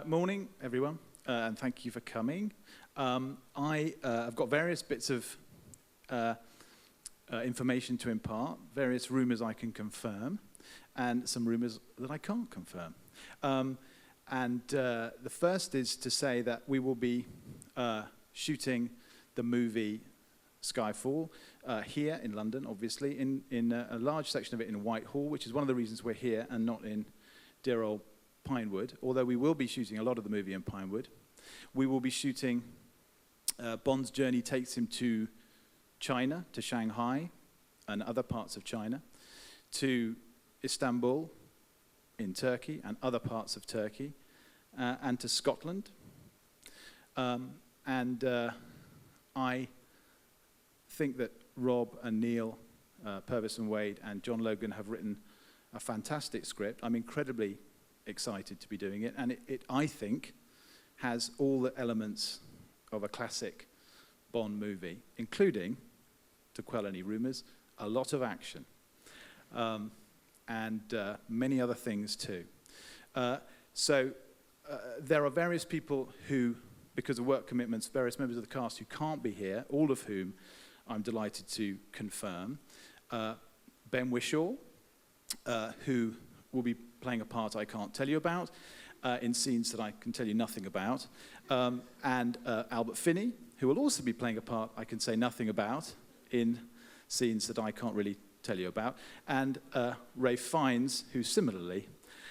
Morning, everyone, and thank you for coming. I've got various bits of information to impart, various rumours I can confirm, and some rumours that I can't confirm. The first is to say that we will be shooting the movie Skyfall here in London, obviously, in a large section of it in Whitehall, which is one of the reasons we're here and not in dear old Pinewood, although we will be shooting a lot of the movie in Pinewood. We will be shooting, Bond's journey takes him to China, to Shanghai, and other parts of China, to Istanbul in Turkey and other parts of Turkey, and to Scotland. I think that Rob and Neil, Purvis and Wade, and John Logan have written a fantastic script. I'm incredibly excited to be doing it, and it I think, has all the elements of a classic Bond movie, including, to quell any rumours, a lot of action, and many other things too. There are various people who, because of work commitments, various members of the cast who can't be here, all of whom I'm delighted to confirm. Ben Whishaw, who will be playing a part I can't tell you about, in scenes that I can tell you nothing about, and Albert Finney, who will also be playing a part I can say nothing about in scenes that I can't really tell you about, and Ralph Fiennes, who similarly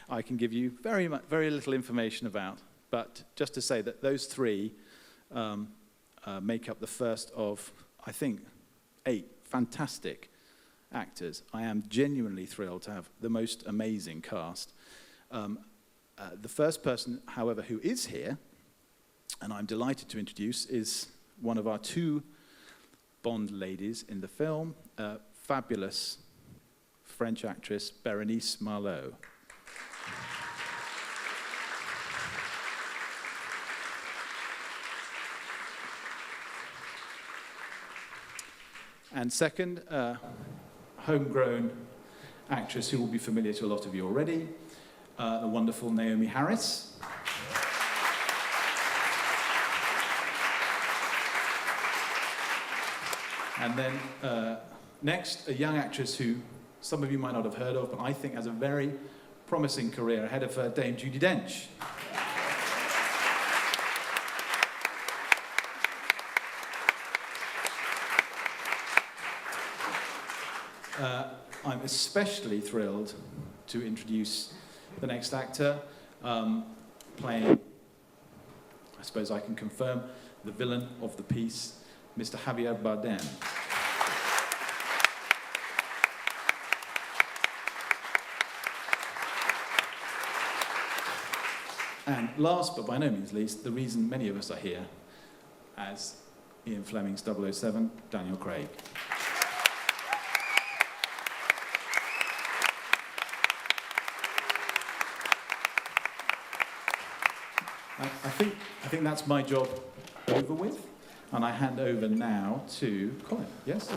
I can give you very little information about, but just to say that those three make up the first of, I think, 8 fantastic actors. I am genuinely thrilled to have the most amazing cast. The first person, however, who is here, and I'm delighted to introduce, is one of our 2 Bond ladies in the film, fabulous French actress Berenice Marlohe. And second, homegrown actress who will be familiar to a lot of you already, the wonderful Naomie Harris. And then next, a young actress who some of you might not have heard of, but I think has a very promising career ahead of her, Dame Judi Dench. I'm especially thrilled to introduce the next actor, playing, I suppose I can confirm, the villain of the piece, Mr. Javier Bardem. And last, but by no means least, the reason many of us are here, as Ian Fleming's 007, Daniel Craig. I think that's my job over with, and I hand over now to Colin. Yes?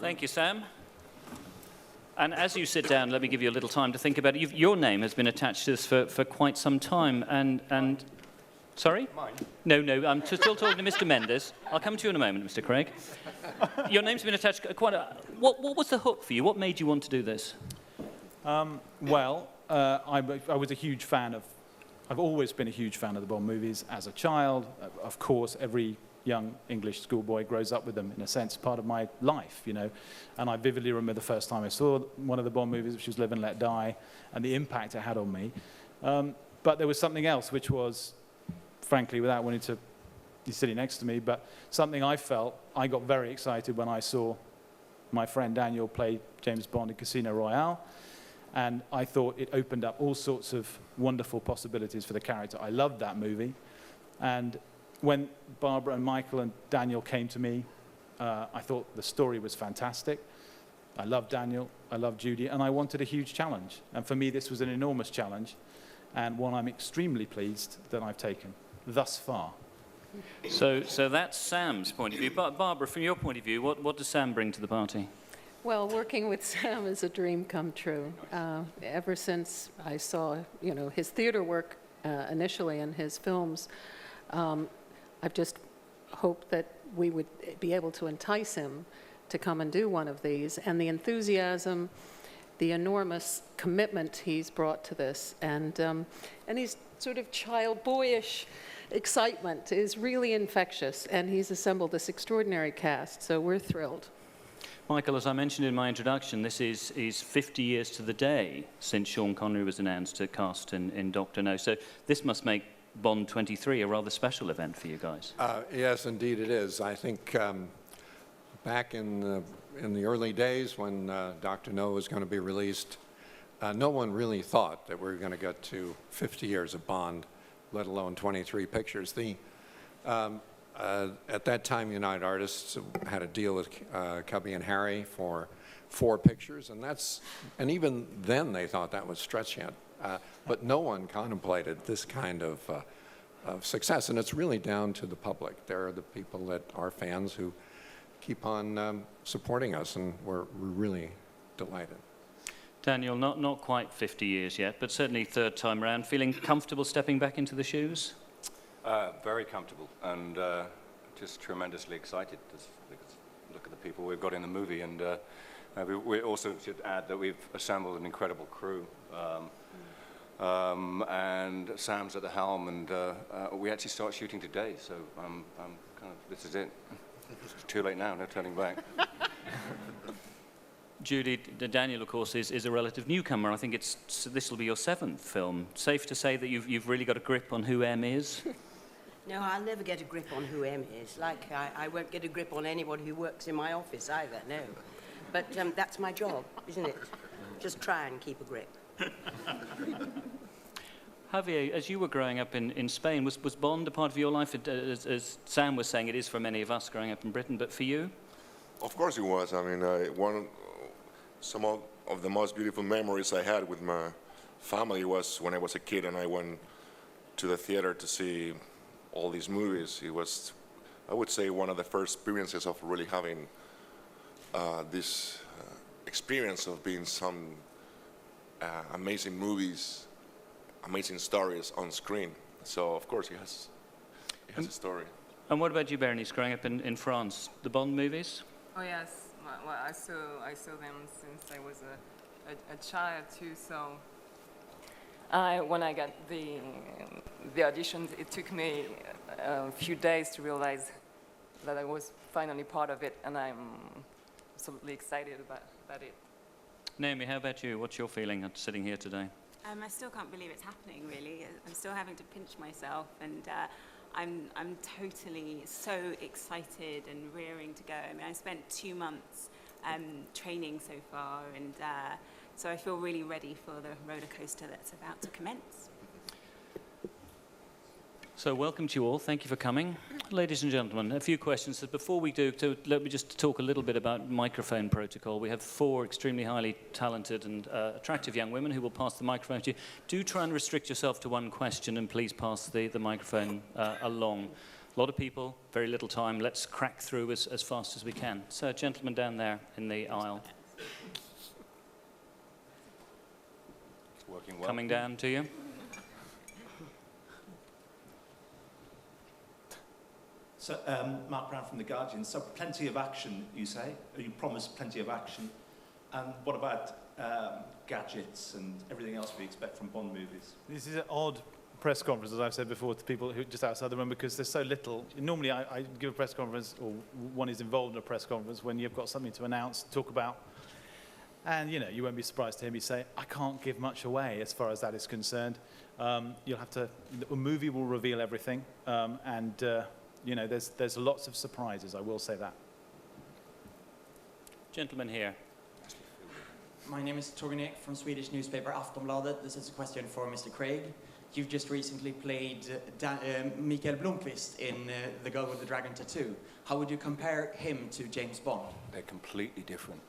Thank you, Sam. And as you sit down, let me give you a little time to think about it. Your name has been attached to this for quite some time, and sorry? Mine? No, I'm still talking to Mr. Mendes. I'll come to you in a moment, Mr. Craig. Your name's been attached quite a... What was the hook for you? What made you want to do this? I was a huge fan of... I've always been a huge fan of the Bond movies as a child. Of course, every young English schoolboy grows up with them, in a sense, part of my life, you know. And I vividly remember the first time I saw one of the Bond movies, which was Live and Let Die, and the impact it had on me. But there was something else, which was, frankly, without wanting to be sitting next to me, but something I felt, I got very excited when I saw my friend Daniel play James Bond in Casino Royale. And I thought it opened up all sorts of wonderful possibilities for the character. I loved that movie. And when Barbara and Michael and Daniel came to me, I thought the story was fantastic. I loved Daniel, I loved Judi, and I wanted a huge challenge. And for me, this was an enormous challenge, and one I'm extremely pleased that I've taken thus far. So that's Sam's point of view. But Barbara, from your point of view, what does Sam bring to the party? Well, working with Sam is a dream come true. Ever since I saw, his theater work initially and his films, I've just hoped that we would be able to entice him to come and do one of these. And the enthusiasm, the enormous commitment he's brought to this, and his sort of child, boyish excitement is really infectious. And he's assembled this extraordinary cast, so we're thrilled. Michael, as I mentioned in my introduction, this is 50 years to the day since Sean Connery was announced to cast in Dr. No. So this must make Bond 23 a rather special event for you guys. Yes, indeed it is. I think back in the early days when Dr. No was going to be released, no one really thought that we were going to get to 50 years of Bond, let alone 23 pictures. At that time, United Artists had a deal with Cubby and Harry for 4 pictures, and even then they thought that was stretching it. But no one contemplated this kind of success, and it's really down to the public. There are the people that are fans who keep on supporting us, and we're really delighted. Daniel, not quite 50 years yet, but certainly third time around. Feeling comfortable stepping back into the shoes? Very comfortable and just tremendously excited to look at the people we've got in the movie. And we also should add that we've assembled an incredible crew. And Sam's at the helm, and we actually start shooting today. So this is it. It's too late now, no turning back. Judi, Daniel, of course, is a relative newcomer. I think this will be your 7th film. Safe to say that you've really got a grip on who M is? No, I'll never get a grip on who M is. Like, I won't get a grip on anyone who works in my office either, no. But that's my job, isn't it? Just try and keep a grip. Javier, as you were growing up in Spain, was Bond a part of your life? As Sam was saying, it is for many of us growing up in Britain, but for you? Of course it was. I mean, some of the most beautiful memories I had with my family was when I was a kid and I went to the theater to see all these movies. It was, I would say, one of the first experiences of really having this experience of being some amazing movies, amazing stories on screen. So, of course, it has a story. And what about you, Berenice, growing up in France? The Bond movies? Oh yes, well, I saw them since I was a child too. So when I got the auditions, it took me a few days to realize that I was finally part of it, and I'm absolutely excited about it. Naomie, how about you? What's your feeling at sitting here today? I still can't believe it's happening, really. I'm still having to pinch myself, and I'm totally so excited and rearing to go. I mean, I spent 2 months training so far, and so I feel really ready for the roller coaster that's about to commence. So welcome to you all. Thank you for coming. Ladies and gentlemen, a few questions. Before we do, let me just talk a little bit about microphone protocol. We have 4 extremely highly talented and attractive young women who will pass the microphone to you. Do try and restrict yourself to 1 question, and please pass the microphone along. A lot of people, very little time. Let's crack through as fast as we can. So, gentleman down there in the aisle. It's working well. Coming down to you. So, Mark Brown from The Guardian. So, plenty of action, you say? You promise plenty of action. And what about gadgets and everything else we expect from Bond movies? This is an odd press conference, as I've said before, to people who are just outside the room, because there's so little. Normally, I give a press conference, or one is involved in a press conference, when you've got something to announce, talk about. And, you know, you won't be surprised to hear me say, I can't give much away as far as that is concerned. You'll have to, the movie will reveal everything, you know, there's lots of surprises, I will say that. Gentleman here. My name is Torgny from Swedish newspaper Aftonbladet. This is a question for Mr. Craig. You've just recently played Mikael Blomkvist in The Girl with the Dragon Tattoo. How would you compare him to James Bond? They're completely different.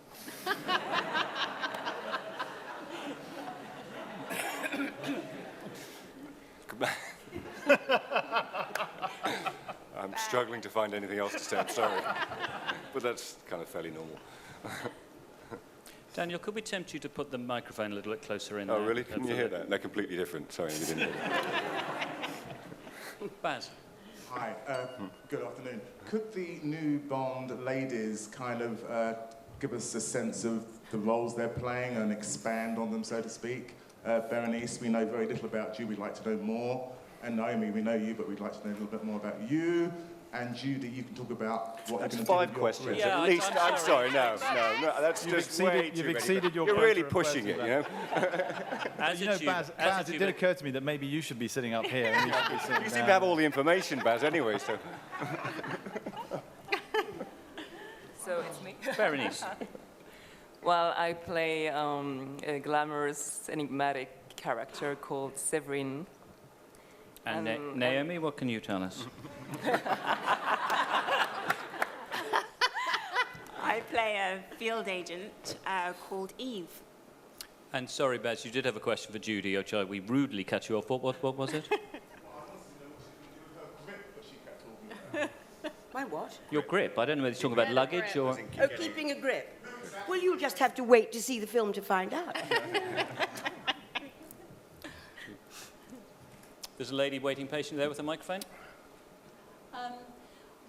I'm struggling to find anything else to say, I'm sorry. But that's kind of fairly normal. Daniel, could we tempt you to put the microphone a little bit closer in? Oh, there? really? Can you hear that? They're completely different. Sorry, you didn't hear that. Baz. Hi, good afternoon. Could the new Bond ladies kind of give us a sense of the roles they're playing and expand on them, so to speak? Berenice, we know very little about you. We'd like to know more. And Naomie, we know you, but we'd like to know a little bit more about you. And Judi, you can talk about what That's you're going to do. 5 questions. Yeah, At least, I'm sorry, no, that's You've just exceeded- way you've too many. exceeded your You're quota really of pushing it, questions you know? As You a know, tuber- Baz, as a it did tuber- occur to me that maybe you should be sitting up here and you should be sitting You seem down. to have all the information, Baz, anyway, so... So it's me. Berenice. Well, I play a glamorous, enigmatic character called Severin. And And- Naomie, what can you tell us? I play a field agent called Eve. And sorry, Baz, you did have a question for Judi, or we rudely cut you off. What was it? My what? Your grip. I don't know whether you're talking about luggage or... Oh, keeping a grip. Well, you'll just have to wait to see the film to find out. There's a lady waiting patiently there with a microphone.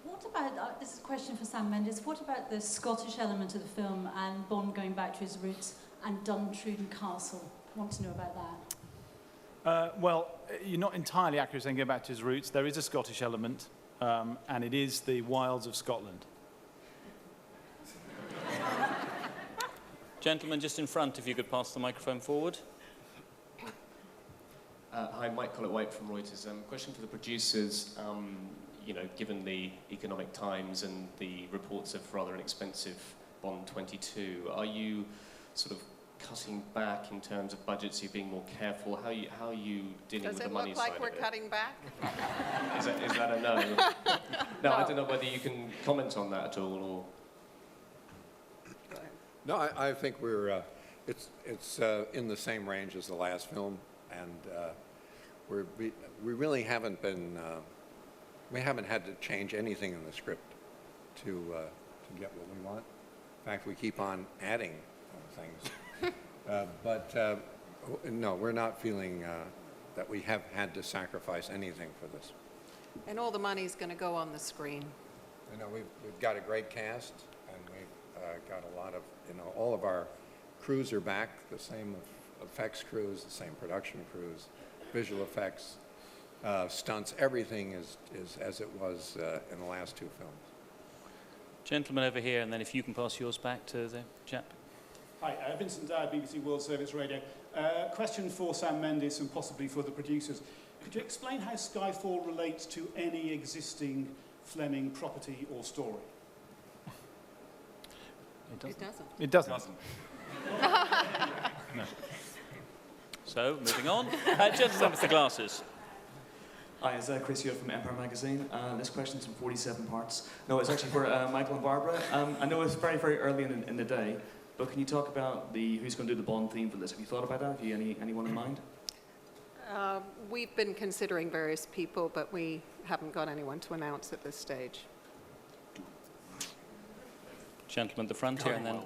What about, this is a question for Sam Mendes, what about the Scottish element of the film and Bond going back to his roots and Duntruden Castle? I want to know about that. Well, you're not entirely accurate saying go back to his roots. There is a Scottish element, and it is the wilds of Scotland. Gentlemen, just in front, if you could pass the microphone forward. Hi, Mike Collett-White from Reuters. Question for the producers. You know, given the economic times and the reports of rather inexpensive Bond 22, are you sort of cutting back in terms of budgets? Are you being more careful? How are you dealing with the money side of it? Does it look like we're cutting back? Is that a no? No, I don't know whether you can comment on that at all, or... No, I think we're, it's in the same range as the last film, and we really haven't been, we haven't had to change anything in the script to get what we want. In fact, we keep on adding things. But no, we're not feeling that we have had to sacrifice anything for this. And all the money's going to go on the screen. You know, we've got a great cast, and we've got a lot of, you know, all of our crews are back, the same effects crews, the same production crews, visual effects, stunts, everything is as it was in the last 2 films. Gentleman over here, and then if you can pass yours back to the chap. Hi, Vincent Dyer, BBC World Service Radio. Question for Sam Mendes and possibly for the producers. Could you explain how Skyfall relates to any existing Fleming property or story? It doesn't. It doesn't. It doesn't. No. So, moving on. Gentleman with the glasses. Hi, it's Chris here from Empire Magazine. This question's in 47 parts. No, it's actually for Michael and Barbara. I know it's very, very early in the day, but can you talk about who's going to do the Bond theme for this? Have you thought about that? Have you anyone in mind? We've been considering various people, but we haven't got anyone to announce at this stage. Gentleman at the front here, and then...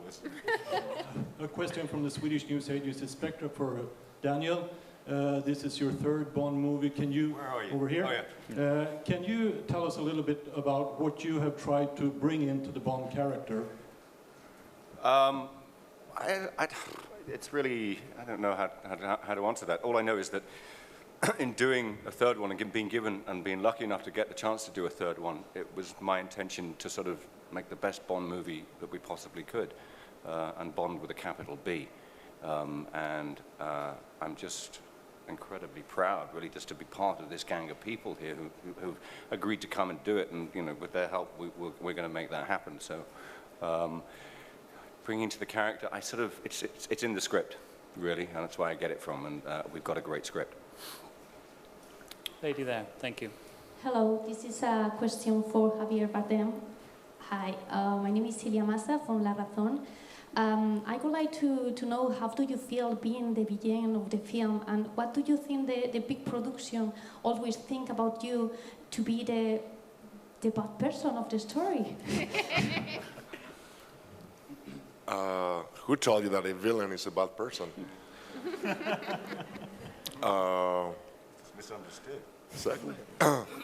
A question from the Swedish news agency Spectra for Daniel. This is your 3rd Bond movie. Can you... Where are you? Over here. Oh, yeah. Can you tell us a little bit about what you have tried to bring into the Bond character? It's really, I don't know how to answer that. All I know is that in doing a 3rd one and being given and being lucky enough to get the chance to do a 3rd one, it was my intention to sort of make the best Bond movie that we possibly could, and Bond with a capital B. And I'm just incredibly proud, really, just to be part of this gang of people here who've agreed to come and do it, and, you know, with their help, we're going to make that happen. So, bringing into the character, it's in the script, really, and that's where I get it from, and we've got a great script. Lady there, thank you. Hello, this is a question for Javier Bardem. Hi, my name is Celia Massa from La Razón. I would like to know, how do you feel being the beginning of the film, and what do you think the big production always think about you to be the bad person of the story? who told you that a villain is a bad person? It's misunderstood. Exactly.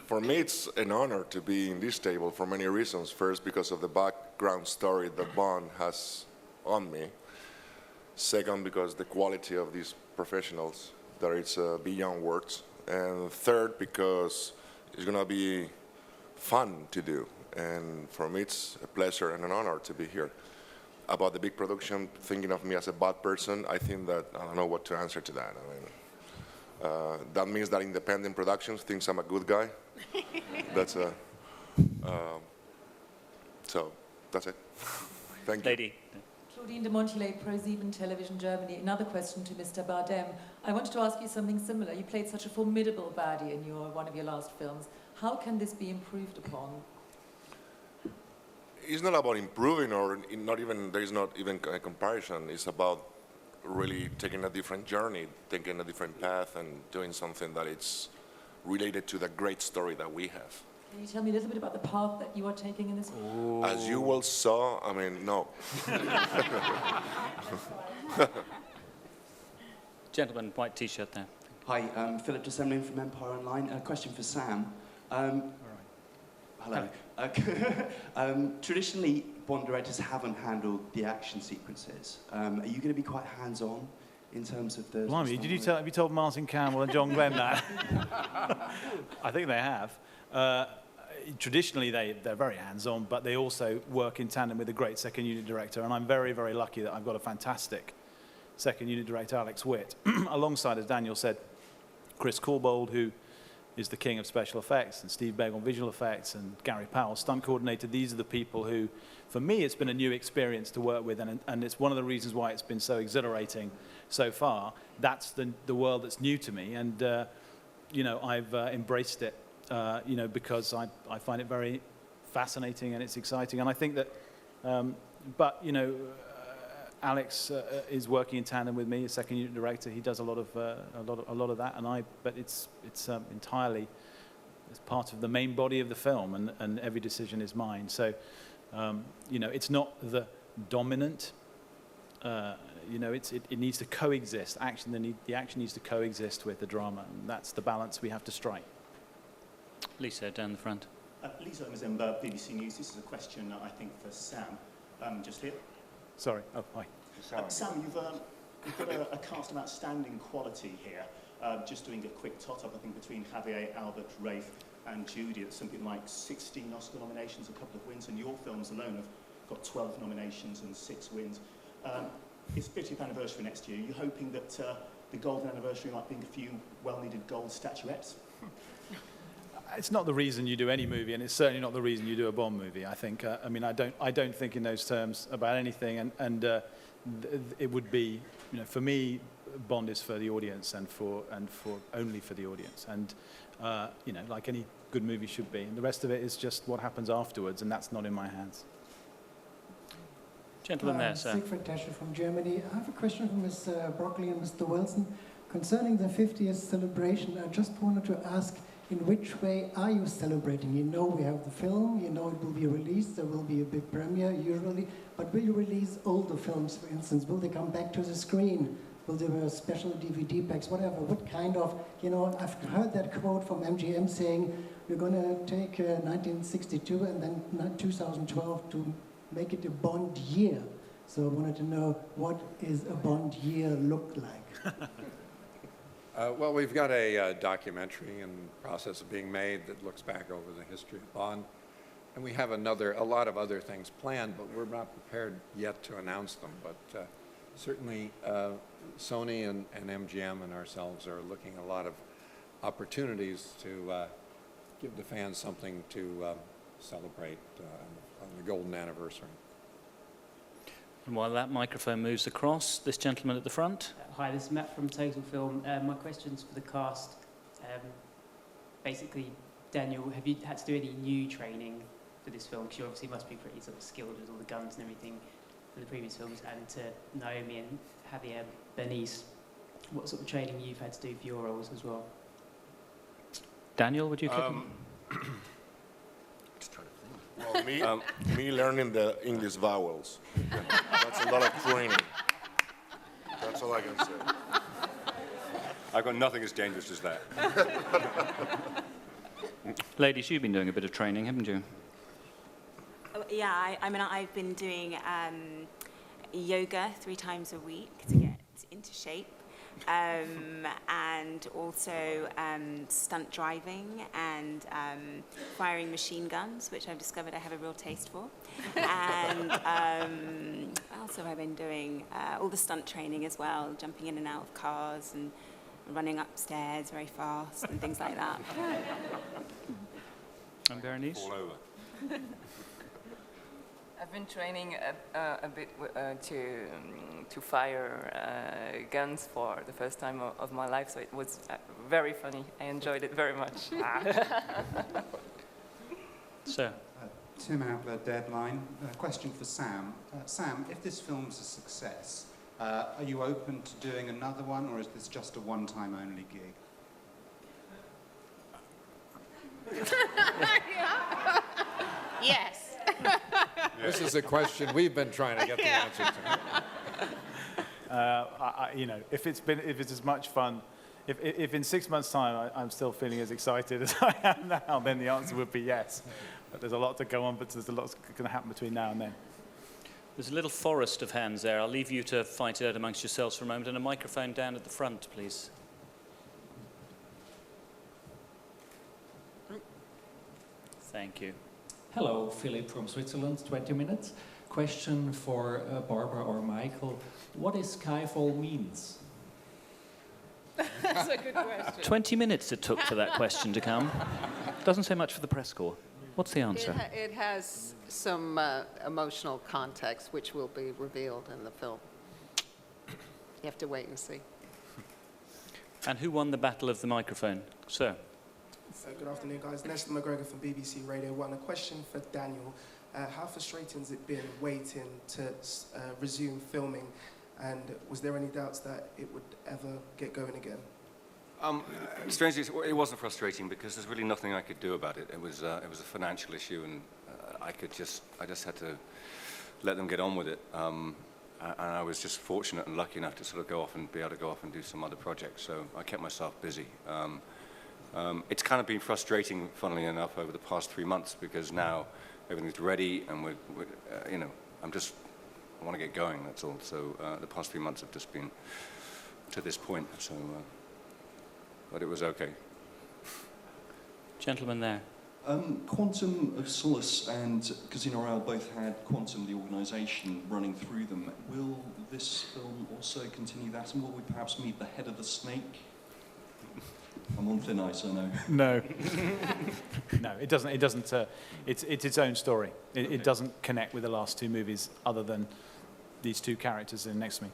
For me, it's an honor to be in this table for many reasons. First, because of the background story that Bond has on me. Second, because the quality of these professionals, that it's beyond words. And third, because it's going to be fun to do. And for me, it's a pleasure and an honor to be here. About the big production, thinking of me as a bad person, I think that I don't know what to answer to that. I mean, that means that independent productions thinks I'm a good guy. That's so that's it. Thank you. Lady. Claudine de Montulé, ProSieben Television Germany. Another question to Mr. Bardem. I wanted to ask you something similar. You played such a formidable baddie in one of your last films. How can this be improved upon? It's not about improving, or there is not even a comparison. It's about really taking a different journey, taking a different path, and doing something that it's related to the great story that we have. Can you tell me a little bit about the path that you are taking in this? Ooh. As you well saw, I mean, no. Gentleman, white T-shirt there. Hi, I'm Philip Dissemblin from Empire Online. A question for Sam. Hello. Traditionally, Bond directors haven't handled the action sequences. Are you going to be quite hands-on in terms of the... Blimey, have you told Martin Campbell and John Glenn that? I think they have. Traditionally, they're very hands-on, but they also work in tandem with a great second unit director, and I'm very, very lucky that I've got a fantastic second unit director, Alex Witt, alongside, as Daniel said, Chris Corbold, who is the king of special effects, and Steve Begg on visual effects, and Gary Powell, stunt coordinator. These are the people who, for me, it's been a new experience to work with, and it's one of the reasons why it's been so exhilarating so far. That's the world that's new to me, and you know, I've embraced it, you know, because I find it very fascinating and it's exciting, and I think that, but you know, Alex is working in tandem with me, a second unit director. He does a lot of that, but it's entirely as part of the main body of the film, and every decision is mine. So, you know, it's not the dominant. You know, it needs to coexist. The action needs to coexist with the drama, and that's the balance we have to strike. Lisa, down the front. Lisa Mazemba, BBC News. This is a question, I think, for Sam. Just here. Sorry. Oh, hi. Sam, you've got a cast of outstanding quality here. Just doing a quick tot-up, I think, between Javier, Albert, Rafe, and Judi. It's something like 16 Oscar nominations, a couple of wins, and your films alone have got 12 nominations and 6 wins. It's 50th anniversary next year. Are you hoping that the golden anniversary might bring a few well-needed gold statuettes? It's not the reason you do any movie, and it's certainly not the reason you do a Bond movie. I think. I mean, I don't think in those terms about anything, and it would be, you know, for me, Bond is for the audience, and for only for the audience, and you know, like any good movie should be. And the rest of it is just what happens afterwards, and that's not in my hands. Gentleman there, sir. Siegfried Tescher from Germany. I have a question for Ms. Broccoli and Mr. Wilson concerning the 50th celebration. I just wanted to ask, in which way are you celebrating? You know we have the film, you know it will be released, there will be a big premiere usually, but will you release older films, for instance? Will they come back to the screen? Will there be special DVD packs, whatever? What kind of, you know, I've heard that quote from MGM saying, we're going to take 1962 and then 2012 to make it a Bond year. So I wanted to know, what is a Bond year look like? Well, we've got a documentary in process of being made that looks back over the history of Bond. And we have a lot of other things planned, but we're not prepared yet to announce them. But certainly Sony and MGM and ourselves are looking at a lot of opportunities to give the fans something to celebrate on the golden anniversary. And while that microphone moves across, this gentleman at the front. Hi, this is Matt from Total Film. My question's for the cast. Basically, Daniel, have you had to do any new training for this film? Because you obviously must be pretty sort of skilled with all the guns and everything from the previous films. And to Naomie and Javier, Berenice, what sort of training you've had to do for your roles as well? Daniel, would you kick him? Just trying to think. Well, me learning the English vowels. That's a lot of training. That's all I can say. I've got nothing as dangerous as that. Ladies, you've been doing a bit of training, haven't you? Oh, yeah, I mean, I've been doing yoga 3 times a week to get into shape, and also stunt driving and firing machine guns, which I've discovered I have a real taste for. And what else have I been doing? All the stunt training as well, jumping in and out of cars and running upstairs very fast and things like that. And Berenice? All over. I've been training a bit to fire guns for the first time of my life, so it was very funny. I enjoyed it very much. Sir. Tim Outler, Deadline. Question for Sam. Sam, if this film's a success, are you open to doing another one, or is this just a one-time only gig? Yes. This is a question we've been trying to get the answer to. You know, if it's as much fun, if in 6 months' time I'm still feeling as excited as I am now, then the answer would be yes. But there's a lot to go on, but there's a lot going to happen between now and then. There's a little forest of hands there. I'll leave you to fight it out amongst yourselves for a moment, and a microphone down at the front, please. Thank you. Hello, Philip from Switzerland, 20 minutes. Question for Barbara or Michael. What is Skyfall means? That's a good question. 20 minutes it took for that question to come. Doesn't say much for the press corps. What's the answer? It has some emotional context, which will be revealed in the film. You have to wait and see. And who won the battle of the microphone? Sir. Good afternoon, guys. Nestor McGregor from BBC Radio 1. A question for Daniel. How frustrating has it been waiting to resume filming? And was there any doubts that it would ever get going again? Strangely, it wasn't frustrating because there's really nothing I could do about it. It was a financial issue, and I just had to let them get on with it. And I was just fortunate and lucky enough to sort of be able to go off and do some other projects. So I kept myself busy. It's kind of been frustrating, funnily enough, over the past 3 months because now everything's ready and we're you know, I want to get going. That's all. So the past 3 months have just been to this point. So. But it was okay. Gentleman there. Quantum of Solace and Casino Royale both had Quantum, the organisation, running through them. Will this film also continue that, and will we perhaps meet the head of the snake? I'm on thin ice, I know. No. No, it doesn't. It doesn't. It's its own story. It doesn't connect with the last 2 movies, other than these 2 characters in next to me.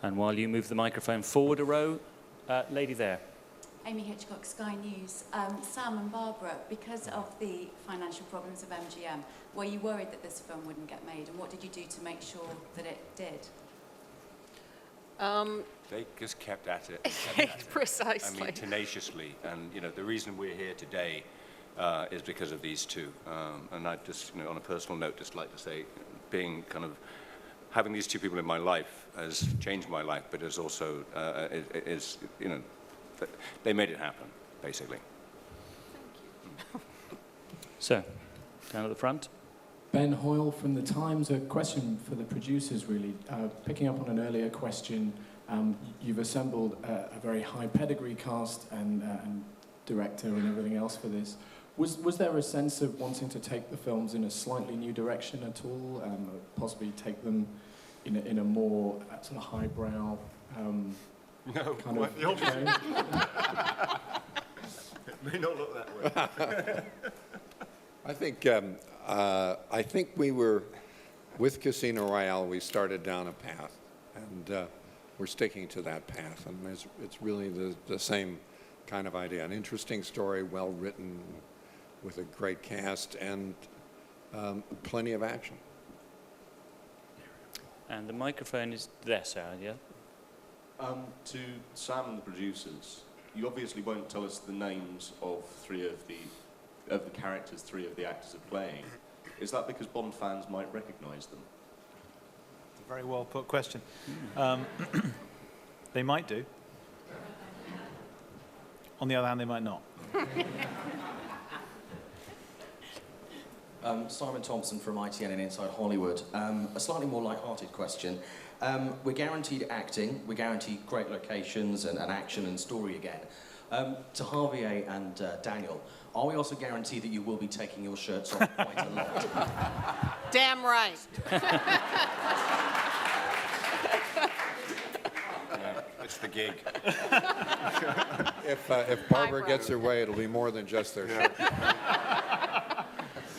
And while you move the microphone forward a row, lady there. Amy Hitchcock, Sky News. Sam and Barbara, because of the financial problems of MGM, were you worried that this film wouldn't get made, and what did you do to make sure that it did? They just kept at it. Precisely. I mean, tenaciously. And, you know, the reason we're here today is because of these 2. And I just, you know, on a personal note, just like to say, having these 2 people in my life has changed my life, but has also, you know, they made it happen, basically. Thank you. So, down at the front. Ben Hoyle from The Times. A question for the producers, really. Picking up on an earlier question, you've assembled a very high pedigree cast and director and everything else for this. Was there a sense of wanting to take the films in a slightly new direction at all? Possibly take them in a more sort of highbrow kind of the opposite. It may not look that way. I think we were, with Casino Royale, we started down a path, and we're sticking to that path. And it's really the same kind of idea. An interesting story, well written, with a great cast, and plenty of action. And the microphone is there, Sarah, yeah? To Sam and the producers, you obviously won't tell us the names of 3 of the of the characters 3 of the actors are playing. Is that because Bond fans might recognise them? It's a very well put question. They might do. On the other hand, they might not. Simon Thompson from ITN and Inside Hollywood. A slightly more light-hearted question. We're guaranteed acting, we're guaranteed great locations and action and story again. To Javier and Daniel, are we also guaranteed that you will be taking your shirts off quite a lot? Damn right. It's the gig. If Barbara gets her way, it'll be more than just their shirt.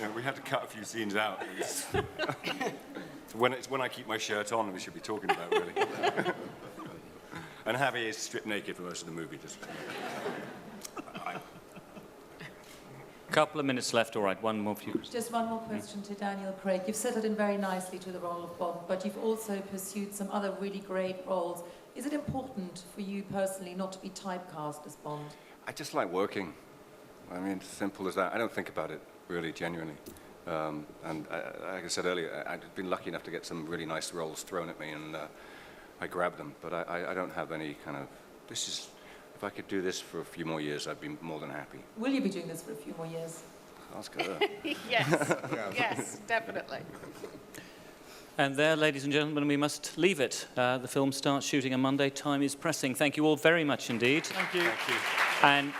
Yeah, we had to cut a few scenes out. It's when I keep my shirt on, we should be talking about, really. And Javier is stripped naked for most of the movie. Couple of minutes left, all right, one more for you. Just one more question to Daniel Craig. You've settled in very nicely to the role of Bond, but you've also pursued some other really great roles. Is it important for you personally not to be typecast as Bond? I just like working. I mean, simple as that. I don't think about it, really, genuinely. And like I said earlier, I've been lucky enough to get some really nice roles thrown at me, and I grab them. But I don't have any kind of, if I could do this for a few more years, I'd be more than happy. Will you be doing this for a few more years? Ask her. Yes, yes, definitely. And there, ladies and gentlemen, we must leave it. The film starts shooting on Monday. Time is pressing. Thank you all very much indeed. Thank you. And